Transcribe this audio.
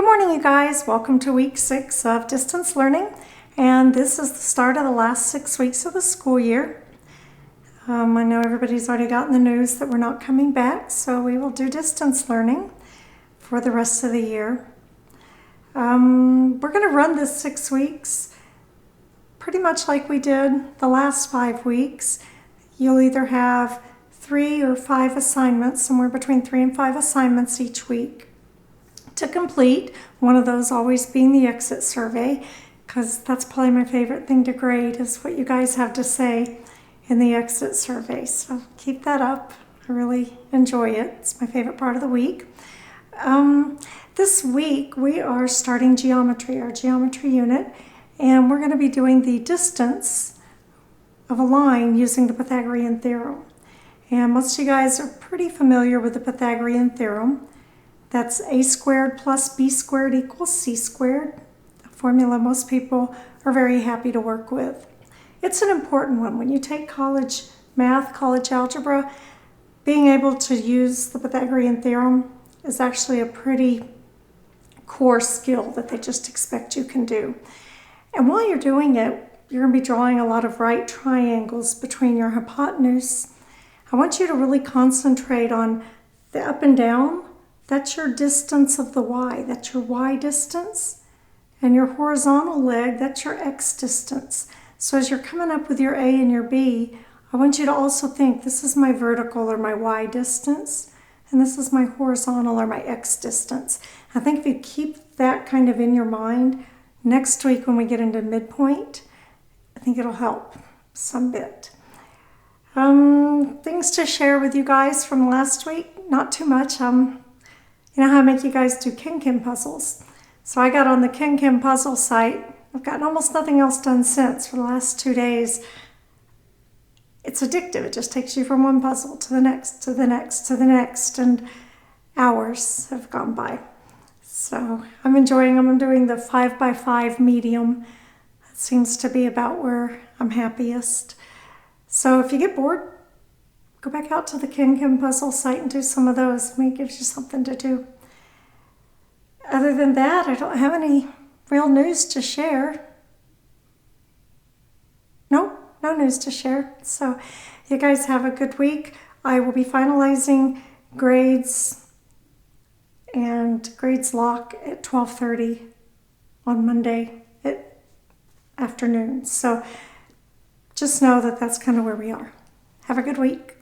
Good morning, you guys. Welcome to week 6 of distance learning, and this is the start of the last 6 weeks of the school year. I know everybody's already gotten the news that we're not coming back, so we will do distance learning for the rest of the year. We're going to run this 6 weeks pretty much like we did the last 5 weeks. You'll either have 3 or 5 assignments, somewhere between 3 and 5 assignments each week to complete, one of those always being the exit survey, because that's probably my favorite thing to grade is what you guys have to say in the exit survey. So keep that up. I really enjoy it. It's my favorite part of the week. This week we are starting geometry, our geometry unit, and we're going to be doing the distance of a line using the Pythagorean theorem. And most of you guys are pretty familiar with the Pythagorean theorem. That's a squared plus b squared equals c squared, a formula most people are very happy to work with. It's an important one. When you take college math, college algebra, being able to use the Pythagorean theorem is actually a pretty core skill that they just expect you can do. And while you're doing it, you're going to be drawing a lot of right triangles between your hypotenuse. I want you to really concentrate on the up and down. That's your distance of the y. That's your y distance. And your horizontal leg, that's your x distance. So as you're coming up with your a and your b, I want you to also think this is my vertical or my y distance, and this is my horizontal or my x distance. I think if you keep that kind of in your mind, next week when we get into midpoint, I think it'll help some bit. Things to share with you guys from last week, not too much. You know how I make you guys do Kin puzzles? So I got on the Kin puzzle site. I've gotten almost nothing else done since for the last 2 days. It's addictive. It just takes you from one puzzle to the next, to the next, to the next, and hours have gone by. So I'm enjoying them. I'm doing the 5x5 medium. That seems to be about where I'm happiest. So if you get bored, go back out to the Kin puzzle site and do some of those. It gives you something to do. Other than that, I don't have any real news to share. No news to share. So you guys have a good week. I will be finalizing grades and grades lock at 12:30 on Monday at afternoon. So just know that that's kind of where we are. Have a good week.